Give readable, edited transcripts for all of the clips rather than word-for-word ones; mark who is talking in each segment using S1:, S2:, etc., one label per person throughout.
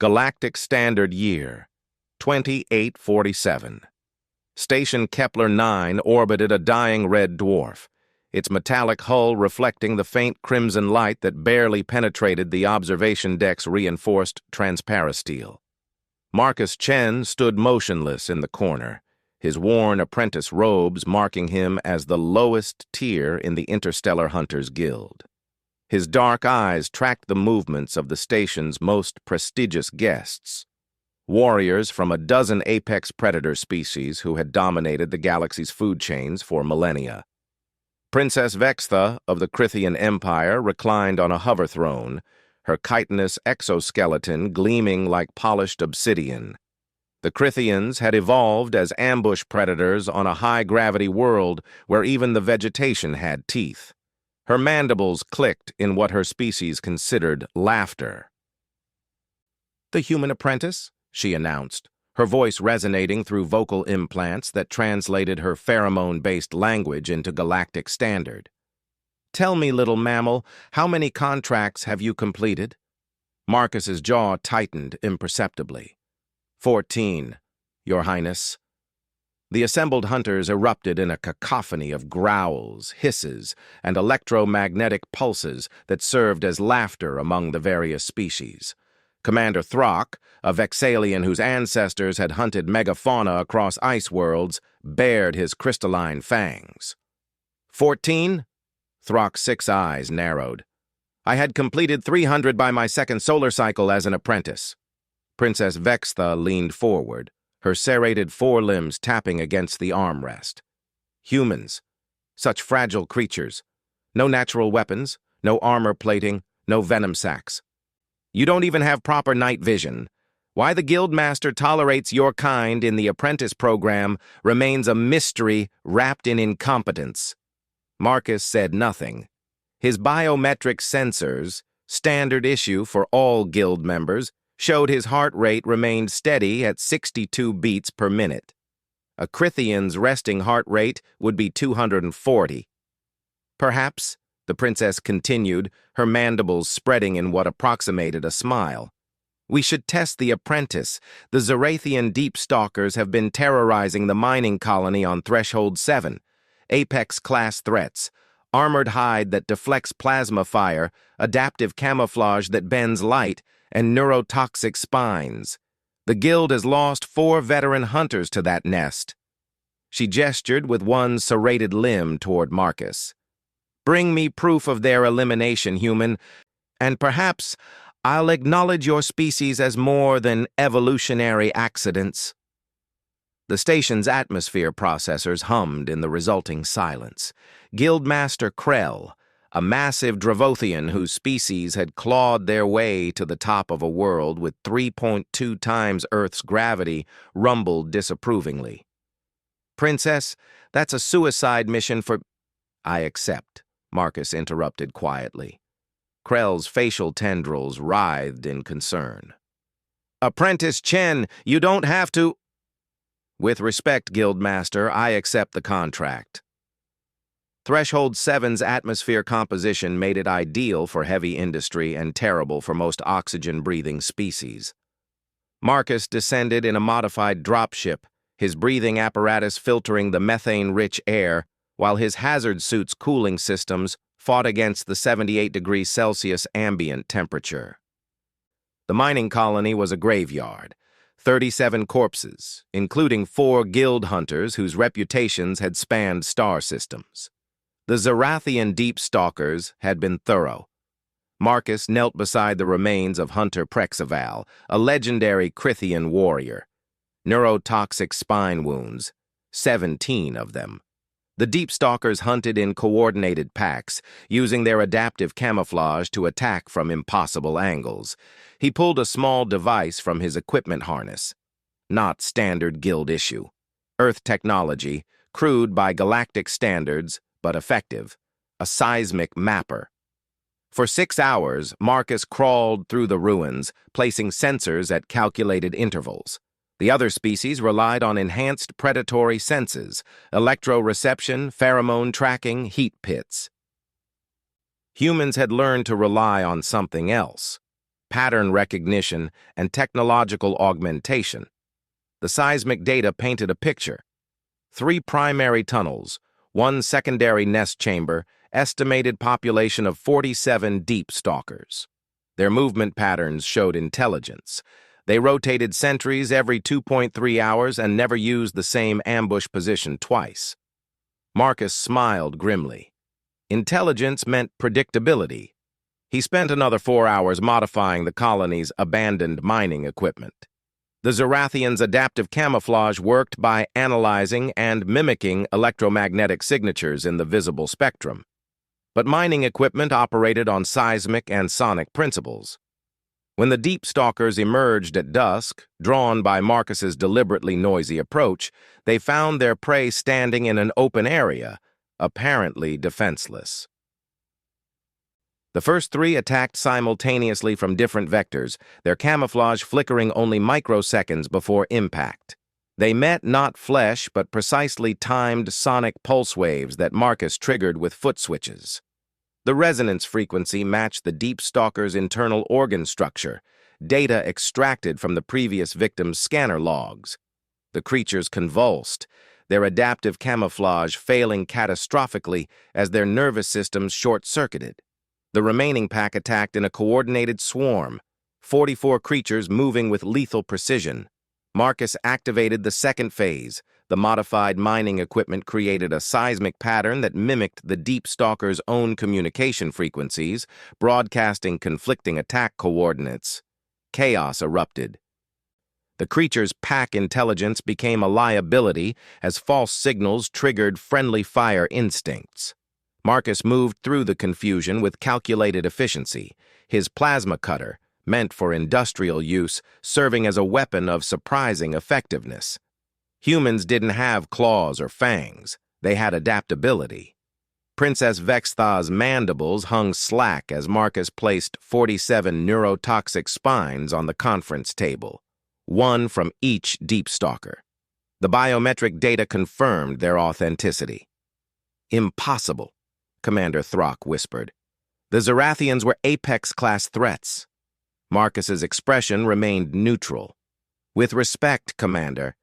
S1: Galactic Standard Year, 2847. Station Kepler 9 orbited a dying red dwarf, its metallic hull reflecting the faint crimson light that barely penetrated the observation deck's reinforced transparasteel. Marcus Chen stood motionless in the corner, his worn apprentice robes marking him as the lowest tier in the Interstellar Hunters Guild. His dark eyes tracked the movements of the station's most prestigious guests, warriors from a dozen apex predator species who had dominated the galaxy's food chains for millennia. Princess Vextha of the Crithian Empire reclined on a hover throne, her chitinous exoskeleton gleaming like polished obsidian. The Crithians had evolved as ambush predators on a high-gravity world where even the vegetation had teeth. Her mandibles clicked in what her species considered laughter. "The human apprentice," she announced, her voice resonating through vocal implants that translated her pheromone-based language into galactic standard. "Tell me, little mammal, how many contracts have you completed?" Marcus's jaw tightened imperceptibly. 14, Your Highness." The assembled hunters erupted in a cacophony of growls, hisses, and electromagnetic pulses that served as laughter among the various species. Commander Throck, a Vexalian whose ancestors had hunted megafauna across ice worlds, bared his crystalline fangs. 14? Throck's 6 eyes narrowed. "I had completed 300 by my second solar cycle as an apprentice." Princess Vextha leaned forward, her serrated forelimbs tapping against the armrest. "Humans. Such fragile creatures. No natural weapons, no armor plating, no venom sacs. You don't even have proper night vision. Why the Guildmaster tolerates your kind in the apprentice program remains a mystery wrapped in incompetence." Marcus said nothing. His biometric sensors, standard issue for all Guild members, showed his heart rate remained steady at 62 beats per minute. A Crithian's resting heart rate would be 240. "Perhaps," the princess continued, her mandibles spreading in what approximated a smile, "we should test the apprentice. The Zarathian deep stalkers have been terrorizing the mining colony on Threshold 7. Apex-class threats, armored hide that deflects plasma fire, adaptive camouflage that bends light, and neurotoxic spines. The Guild has lost 4 veteran hunters to that nest." She gestured with one serrated limb toward Marcus. "Bring me proof of their elimination, human, and perhaps I'll acknowledge your species as more than evolutionary accidents." The station's atmosphere processors hummed in the resulting silence. Guildmaster Krell, a massive Dravothian whose species had clawed their way to the top of a world with 3.2 times Earth's gravity, rumbled disapprovingly. "Princess, that's a suicide mission for—" "I accept," Marcus interrupted quietly. Krell's facial tendrils writhed in concern. "Apprentice Chen, you don't have to—" "With respect, Guildmaster, I accept the contract." Threshold 7's atmosphere composition made it ideal for heavy industry and terrible for most oxygen-breathing species. Marcus descended in a modified dropship, his breathing apparatus filtering the methane-rich air, while his hazard suit's cooling systems fought against the 78 degrees Celsius ambient temperature. The mining colony was a graveyard. 37 corpses, including 4 Guild hunters whose reputations had spanned star systems. The Zarathian deep stalkers had been thorough. Marcus knelt beside the remains of Hunter Prexival, a legendary Crithian warrior. Neurotoxic spine wounds, 17 of them. The deep stalkers hunted in coordinated packs, using their adaptive camouflage to attack from impossible angles. He pulled a small device from his equipment harness. Not standard Guild issue. Earth technology, crude by galactic standards, but effective. A seismic mapper. For 6 hours, Marcus crawled through the ruins, placing sensors at calculated intervals. The other species relied on enhanced predatory senses, electroreception, pheromone tracking, heat pits. Humans had learned to rely on something else. pattern recognition, and technological augmentation. The seismic data painted a picture. 3 primary tunnels, 1 secondary nest chamber, estimated population of 47 deep stalkers. Their movement patterns showed intelligence. They rotated sentries every 2.3 hours and never used the same ambush position twice. Marcus smiled grimly. Intelligence meant predictability. He spent another 4 hours modifying the colony's abandoned mining equipment. The Zorathians' adaptive camouflage worked by analyzing and mimicking electromagnetic signatures in the visible spectrum. But mining equipment operated on seismic and sonic principles. When the deep stalkers emerged at dusk, drawn by Marcus's deliberately noisy approach, they found their prey standing in an open area, apparently defenseless. The first 3 attacked simultaneously from different vectors, their camouflage flickering only microseconds before impact. They met not flesh, but precisely timed sonic pulse waves that Marcus triggered with foot switches. The resonance frequency matched the deep stalker's internal organ structure, data extracted from the previous victim's scanner logs. The creatures convulsed, their adaptive camouflage failing catastrophically as their nervous systems short-circuited. The remaining pack attacked in a coordinated swarm, 44 creatures moving with lethal precision. Marcus activated the second phase. The modified mining equipment created a seismic pattern that mimicked the deep stalker's own communication frequencies, broadcasting conflicting attack coordinates. Chaos erupted. The creature's pack intelligence became a liability as false signals triggered friendly fire instincts. Marcus moved through the confusion with calculated efficiency, his plasma cutter, meant for industrial use, serving as a weapon of surprising effectiveness. Humans didn't have claws or fangs. They had adaptability. Princess Vextha's mandibles hung slack as Marcus placed 47 neurotoxic spines on the conference table, 1 from each deep stalker. The biometric data confirmed their authenticity. Impossible, Commander Throck whispered. The Zorathians were Apex-class threats. Marcus's expression remained neutral. With respect, Commander,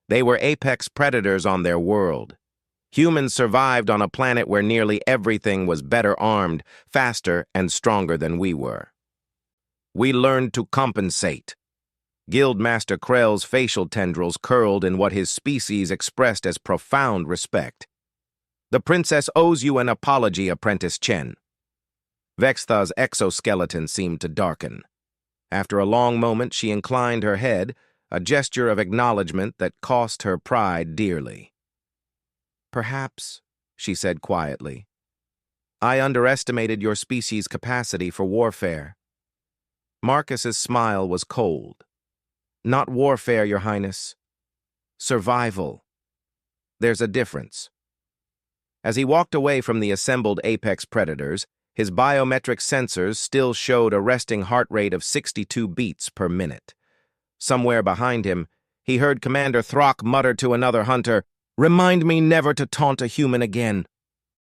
S1: they were apex predators on their world. Humans survived on a planet where nearly everything was better armed, faster, and stronger than we were. We learned to compensate. Guildmaster Krell's facial tendrils curled in what his species expressed as profound respect. The princess owes you an apology, Apprentice Chen. Vextha's exoskeleton seemed to darken. After a long moment, she inclined her head, a gesture of acknowledgement that cost her pride dearly. Perhaps, she said quietly, I underestimated your species' capacity for warfare. Marcus's smile was cold. Not warfare, Your Highness. Survival. There's a difference. As he walked away from the assembled apex predators, his biometric sensors still showed a resting heart rate of 62 beats per minute. Somewhere behind him, he heard Commander Throck mutter to another hunter, "Remind me never to taunt a human again."